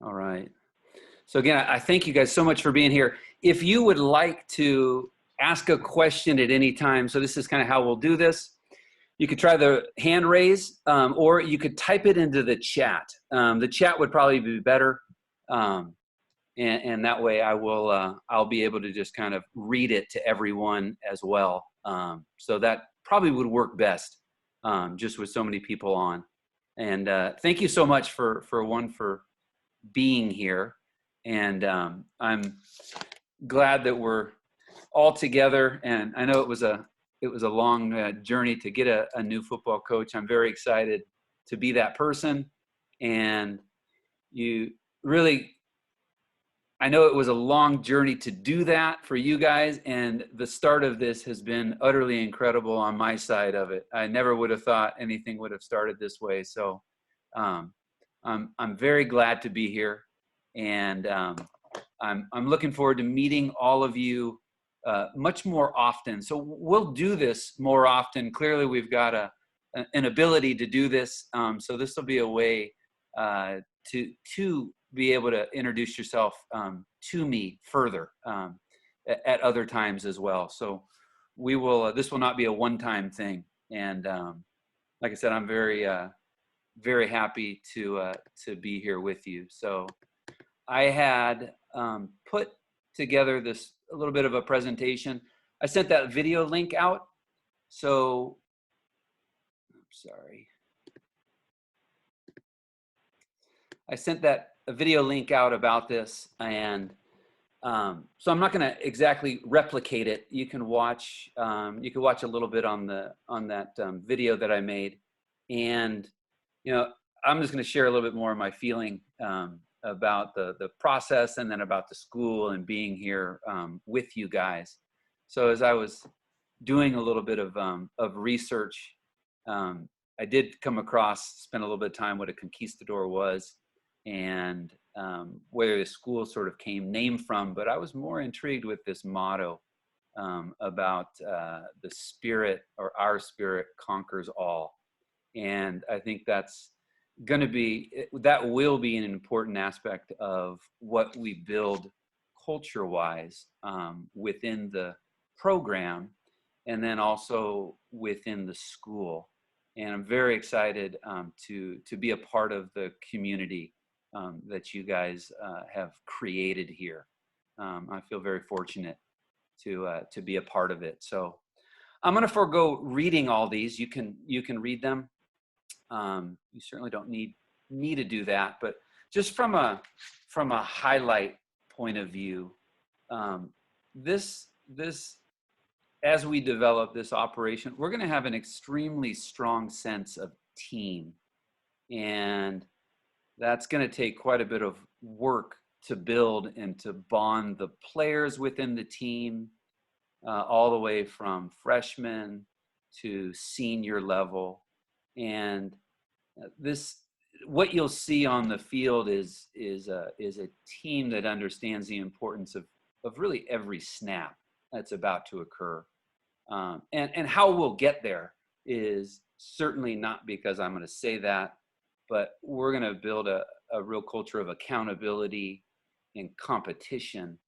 All right. So again, I thank you guys so much for being here. If you would like to ask a question at any time, so this is kind of how we'll do this. You could try the hand raise, or you could type it into the chat. The chat would probably be better, and that way I'll be able to just kind of read it to everyone as well. So that probably would work best, just with so many people on. And thank you so much for being here. And I'm glad that we're all together. And I know it was a long journey to get a new football coach. I'm very excited to be that person. And you really, I know it was a long journey to do that for you guys. And the start of this has been utterly incredible on my side of it. I never would have thought anything would have started this way. So I'm very glad to be here. And I'm looking forward to meeting all of you much more often. So we'll do this more often. Clearly, we've got an ability to do this. So this will be a way to be able to introduce yourself to me further at other times as well. So we will. This will not be a one-time thing. And like I said, I'm very happy to be here with you. So I had put together a little bit of a presentation. I sent that video link out. So, I'm sorry. I sent a video link out about this, and so I'm not going to exactly replicate it. You can watch a little bit on that video that I made, and I'm just going to share a little bit more of my feeling about the process, and then about the school and being here with you guys. So as I was doing a little bit of research, I did spend a little bit of time what a conquistador was, and where the school sort of came named from. But I was more intrigued with this motto about the spirit, or our spirit conquers all. And I think that will be an important aspect of what we build culture-wise within the program, and then also within the school. And I'm very excited to be a part of the community that you guys have created here. I feel very fortunate to be a part of it. So I'm going to forego reading all these. You can read them. You certainly don't need me to do that, but just from a highlight point of view, this as we develop this operation, we're going to have an extremely strong sense of team, and that's going to take quite a bit of work to build and to bond the players within the team, all the way from freshmen to senior level. And what you'll see on the field is a team that understands the importance of really every snap that's about to occur. And how we'll get there is certainly not because I'm going to say that, but we're going to build a real culture of accountability and competition.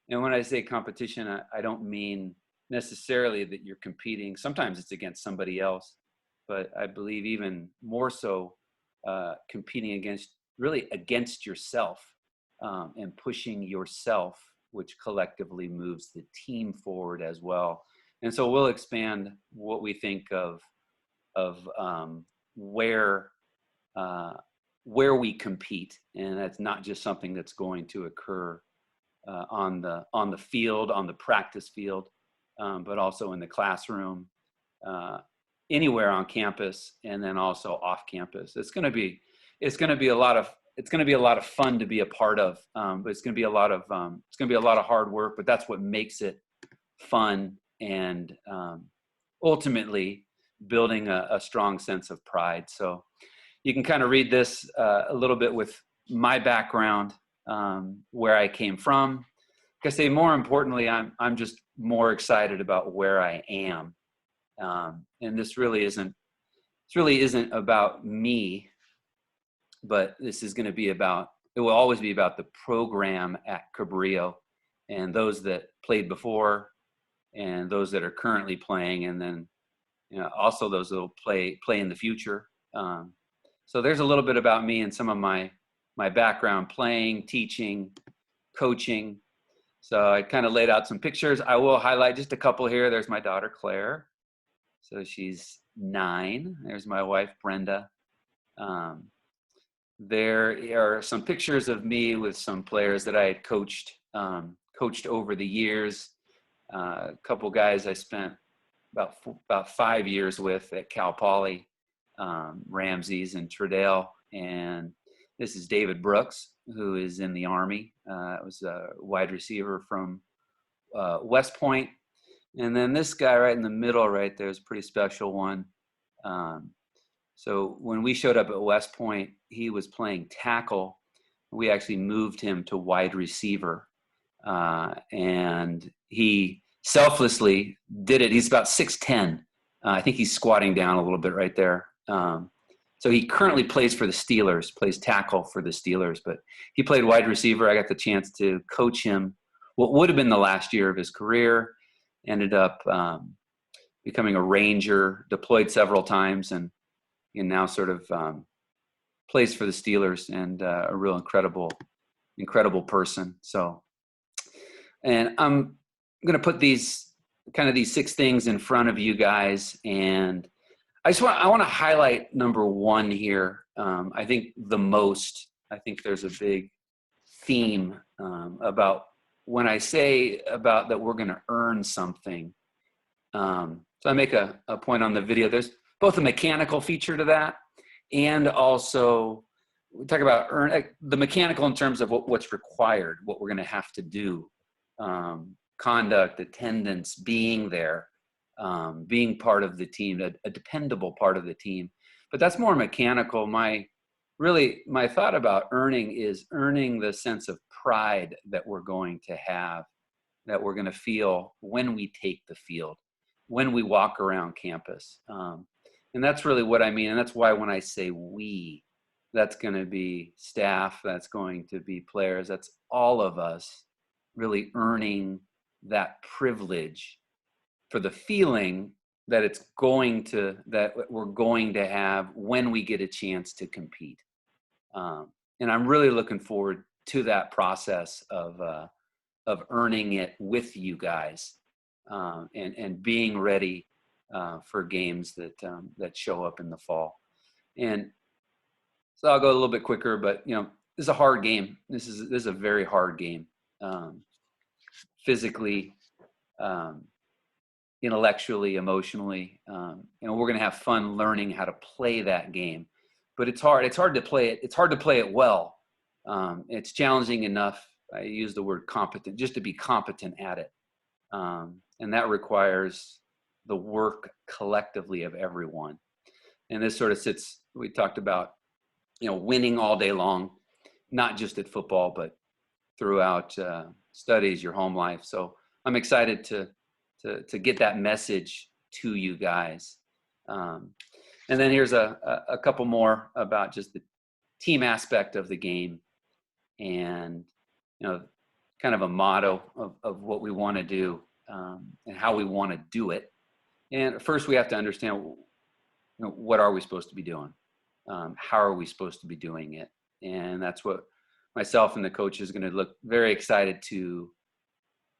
And when I say competition, I don't mean necessarily that you're competing. Sometimes it's against somebody else, but I believe even more so competing against yourself, and pushing yourself, which collectively moves the team forward as well. And so we'll expand what we think of where we compete, and that's not just something that's going to occur on the field, on the practice field, but also in the classroom, anywhere on campus, and then also off campus. It's going to be a lot of fun to be a part of, but it's going to be a lot of hard work. But that's what makes it fun, and ultimately building a strong sense of pride. So you can kind of read this a little bit with my background, where I came from. Like I say, more importantly, I'm just more excited about where I am. And this really isn't about me, but this is going to be about it will always be about the program at Cabrillo and those that played before and those that are currently playing, and then also those that will play in the future. So there's a little bit about me and some of my background: playing, teaching, coaching. So I kind of laid out some pictures. I will highlight just a couple here. There's my daughter, Claire. So she's 9. There's my wife, Brenda. There are some pictures of me with some players that I had coached over the years. A couple guys I spent about 5 years with at Cal Poly, Ramses and Treadell. And this is David Brooks, who is in the Army. Was a wide receiver from West Point. And then this guy right in the middle right there is a pretty special one. So when we showed up at West Point, he was playing tackle. We actually moved him to wide receiver. And he selflessly did it. He's about 6'10". I think he's squatting down a little bit right there. So he currently plays for the Steelers, plays tackle for the Steelers, but he played wide receiver. I got the chance to coach him what would have been the last year of his career. Ended up becoming a Ranger, deployed several times, and now sort of plays for the Steelers, and a real incredible person. So, and I'm going to put these 6 things in front of you guys, and I want to highlight number 1 here. I think there's a big theme about when I say about that we're going to earn something. So I make a point on the video. There's both a mechanical feature to that, and also we talk about the mechanical in terms of what's required, what we're going to have to do, conduct, attendance, being there, being part of the team, a dependable part of the team. But that's more mechanical. My thought about earning is earning the sense of pride that we're going to have, that we're going to feel when we take the field, when we walk around campus. And that's really what I mean. And that's why when I say we, that's going to be staff, that's going to be players, that's all of us really earning that privilege for the feeling that we're going to have when we get a chance to compete. And I'm really looking forward to that process of earning it with you guys, and being ready for games that show up in the fall. And so I'll go a little bit quicker, but this is a hard game. This is a very hard game, physically, intellectually, emotionally. We're going to have fun learning how to play that game, but it's hard. It's hard to play it. It's hard to play it well. It's challenging enough. I use the word competent, just to be competent at it. And that requires the work collectively of everyone. And this sort of we talked about, winning all day long, not just at football, but throughout studies, your home life. So I'm excited to get that message to you guys. And then here's a couple more about just the team aspect of the game, and kind of a motto of what we want to do, and how we want to do it. And first we have to understand, what are we supposed to be doing? How are we supposed to be doing it? And that's what myself and the coach is going to look very excited to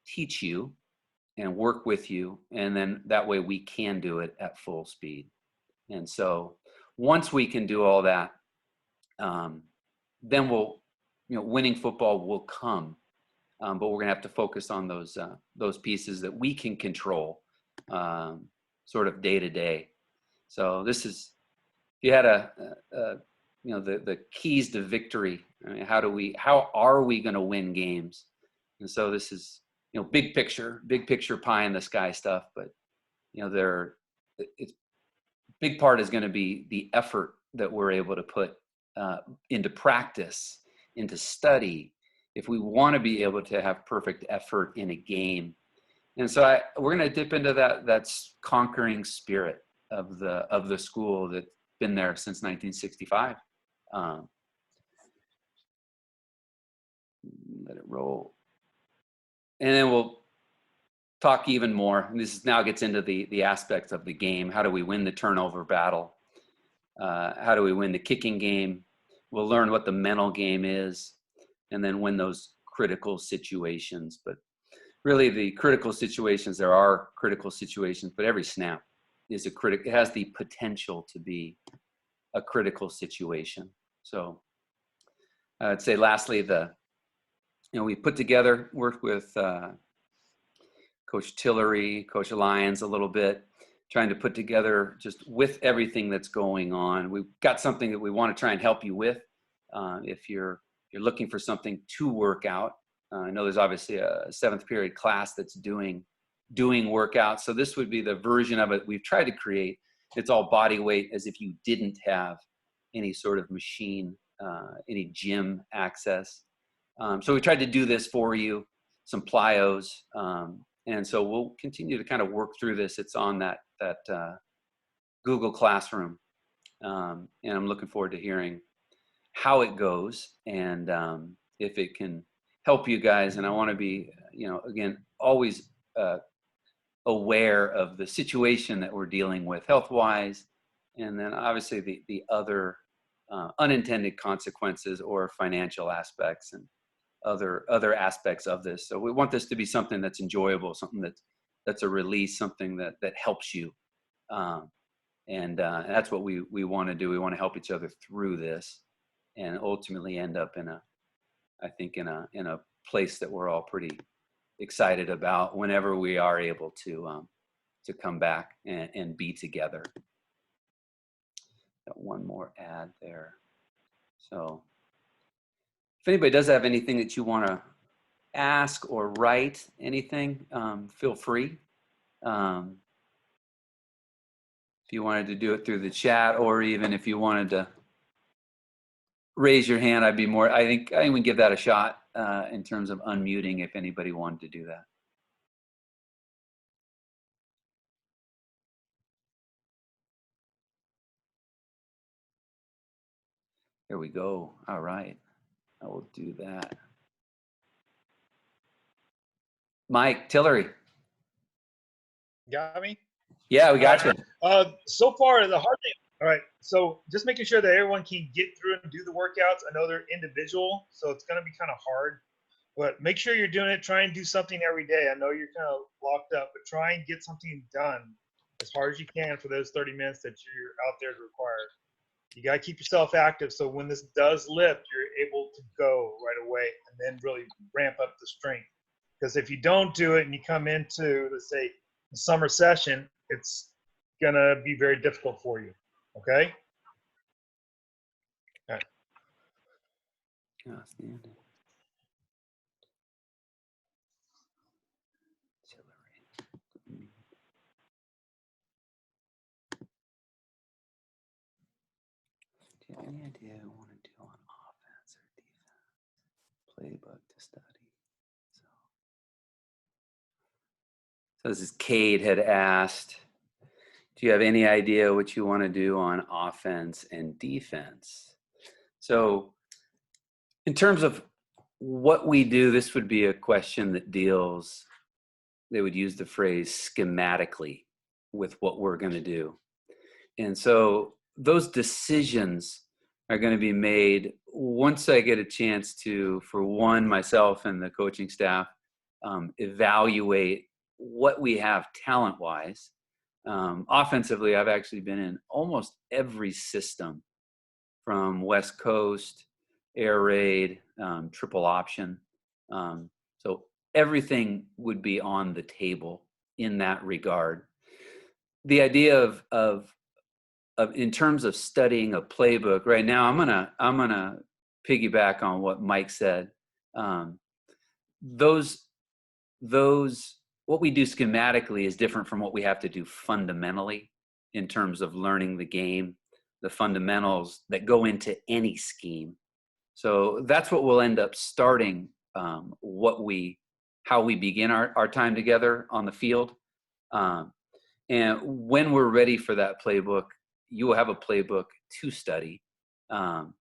teach you and work with you. And then that way we can do it at full speed. And so once we can do all that, then winning football will come. But we're going to have to focus on those pieces that we can control, sort of day to day. So this is, if you had the keys to victory. I mean, how are we going to win games? And so this is, big picture pie in the sky stuff. But it's big part is going to be the effort that we're able to put into practice, into study, if we want to be able to have perfect effort in a game. And so we're going to dip into that's conquering spirit of the school that's been there since 1965. Let it roll. And then we'll talk even more. And this now gets into the aspects of the game. How do we win the turnover battle? How do we win the kicking game? We'll learn what the mental game is, and then win those critical situations. But really, the critical situations, there are critical situations, but every snap is it has the potential to be a critical situation. So I'd say lastly, we put together, worked with Coach Tillery, Coach Lyons a little bit, trying to put together just with everything that's going on. We've got something that we want to try and help you with. If you're looking for something to work out, I know there's obviously a 7th period class that's doing workouts. So this would be the version of it we've tried to create. It's all body weight, as if you didn't have any sort of machine, any gym access. So we tried to do this for you, some plyos. And so we'll continue to kind of work through this. It's on that Google Classroom. And I'm looking forward to hearing how it goes and if it can help you guys. And I want to be, again, always aware of the situation that we're dealing with health-wise. And then obviously the other unintended consequences or financial aspects and other aspects of this. So we want this to be something that's enjoyable, something that's a release, something that helps you. And that's what we want to do. We want to help each other through this and ultimately end up in a place that we're all pretty excited about whenever we are able to come back and be together. Got one more ad there. So if anybody does have anything that you want to ask or write anything, feel free. If you wanted to do it through the chat, or even if you wanted to raise your hand, I think we give that a shot in terms of unmuting if anybody wanted to do that. There we go. All right. I will do that. Mike Tillery. Got me? Yeah, we got you. So far, the hard thing. All right. So just making sure that everyone can get through and do the workouts. I know they're individual, so it's going to be kind of hard. But make sure you're doing it. Try and do something every day. I know you're kind of locked up, but try and get something done as hard as you can for those 30 minutes that you're out there required. You got to keep yourself active, so when this does lift, you're able to go right away and then really ramp up the strength. Because if you don't do it and you come into, let's say, the summer session, it's going to be very difficult for you. Okay? All right. Outstanding. Do you have any idea what I want to do on offense or defense? Playbook to study. So this is Cade had asked, do you have any idea what you want to do on offense and defense? So in terms of what we do, this would be a question that deals, they would use the phrase schematically with what we're going to do. And so those decisions are going to be made once I get a chance to, for one, myself and the coaching staff, evaluate what we have talent-wise. Offensively, I've actually been in almost every system from West Coast, air raid, triple option. So everything would be on the table in that regard. The idea of in terms of studying a playbook right now, I'm gonna piggyback on what Mike said. Those what we do schematically is different from what we have to do fundamentally in terms of learning the game, the fundamentals that go into any scheme. So that's what we'll end up starting, how we begin our time together on the field. And when we're ready for that playbook, you will have a playbook to study. And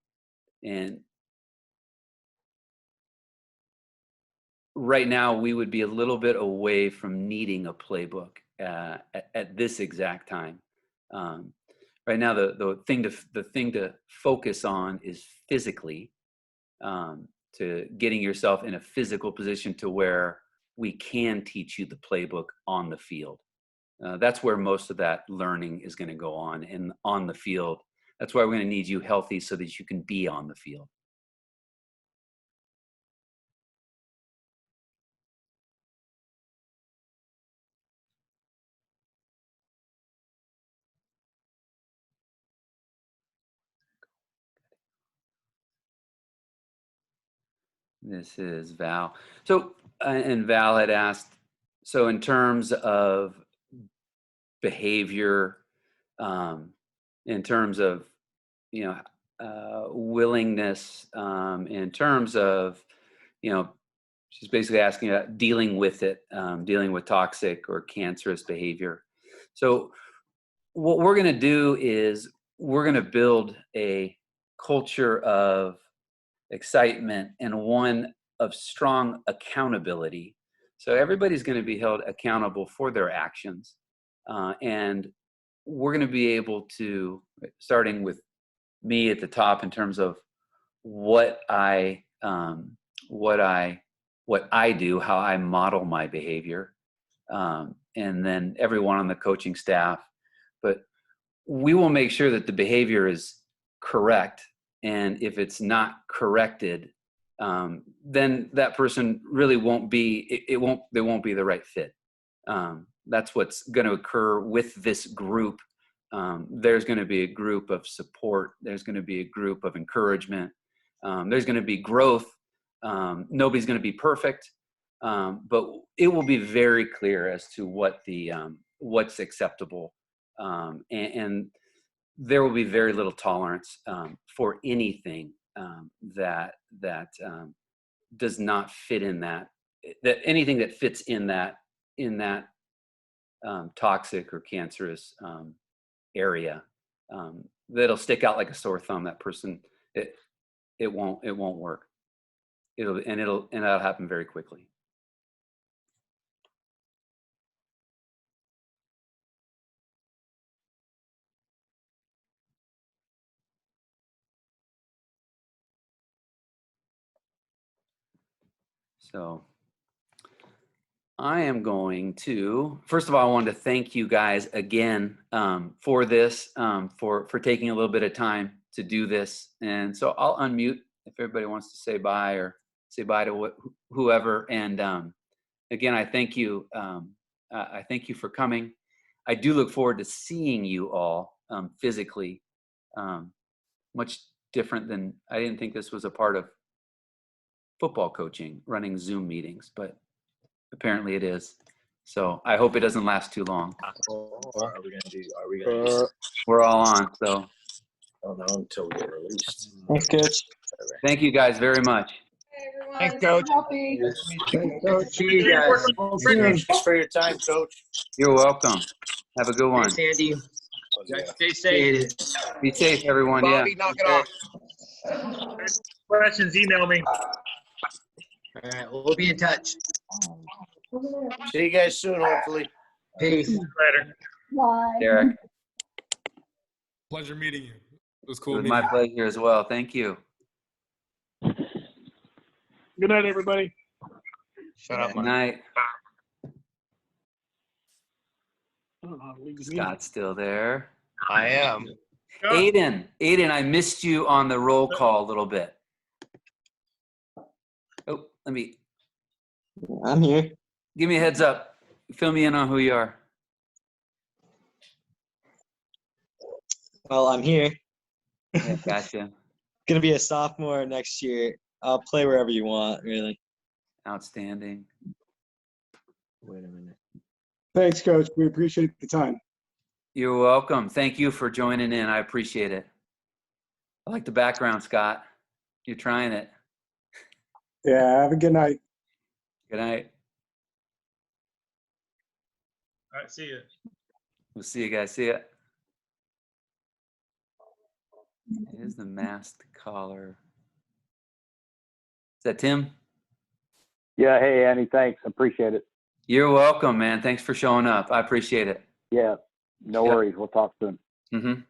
right now we would be a little bit away from needing a playbook at this exact time. Um, right now, the thing to focus on is physically, to getting yourself in a physical position to where we can teach you the playbook on the field. That's where most of that learning is going to go on, and on the field. That's why we're going to need you healthy so that you can be on the field. This is Val. So, and Val had asked, so in terms of behavior, um, in terms of, you know, willingness, in terms of, you know, she's basically asking about dealing with it, dealing with toxic or cancerous behavior. So what we're going to do is we're going to build a culture of excitement and one of strong accountability. So everybody's going to be held accountable for their actions. And we're going to be able to, starting with me at the top in terms of what I, what I, what I do, how I model my behavior, and then everyone on the coaching staff. But we will make sure that the behavior is correct, and if it's not corrected, then that person really won't be, they won't be the right fit. That's what's going to occur with this group. There's going to be a group of support, there's going to be a group of encouragement, there's going to be growth. Nobody's going to be perfect, but it will be very clear as to what the what's acceptable, and there will be very little tolerance for anything that does not fit in that anything that fits in that toxic or cancerous area, that'll stick out like a sore thumb. That person, it won't work. That'll happen very quickly. So I am going to, first of all, I wanted to thank you guys again for this, for taking a little bit of time to do this. And so I'll unmute if everybody wants to say bye or say bye to whoever. And again, I thank you. I thank you for coming. I do look forward to seeing you all physically. Much different than, I didn't think this was a part of football coaching, running Zoom meetings, but apparently it is. So I hope it doesn't last too long. Are we gonna do? Are we gonna? Do, We're all on. So I don't know until we get released. Thanks, Coach. thank you guys very much. Hey, everyone. Thanks, Coach. Happy. Thanks, Coach. See you guys. Thanks for your time, Coach. You're welcome. Have a good one. Thanks, Andy. Yeah. Stay safe. Be safe, everyone. Yeah. Bobby, knock it off. Questions, email me. All right, we'll be in touch. See you guys soon, hopefully. Peace. Later. Bye. Derek, Pleasure meeting you. It was it cool was meeting my you. pleasure as well. Thank you. Good night, everybody. Shut up, Good Mike. night. Scott's still there. I am. Aiden, I missed you on the roll call a little bit. Oh, I'm here. give me a heads up. Fill me in on who you are. Well, I'm here. Yeah, gotcha. Gonna be a sophomore next year. I'll play wherever you want, really. Outstanding. Wait a minute. Thanks, Coach. We appreciate the time. You're welcome. Thank you for joining in. I appreciate it. I like the background, Scott. You're trying it. Yeah, have a good night. Good night. All right, see you. We'll see you guys. See ya. Here's the masked caller. Is that Tim? Yeah, hey, Andy, thanks. Appreciate it. You're welcome, man. Thanks for showing up. I appreciate it. Yeah, no Yep. worries. We'll talk soon. Mm-hmm.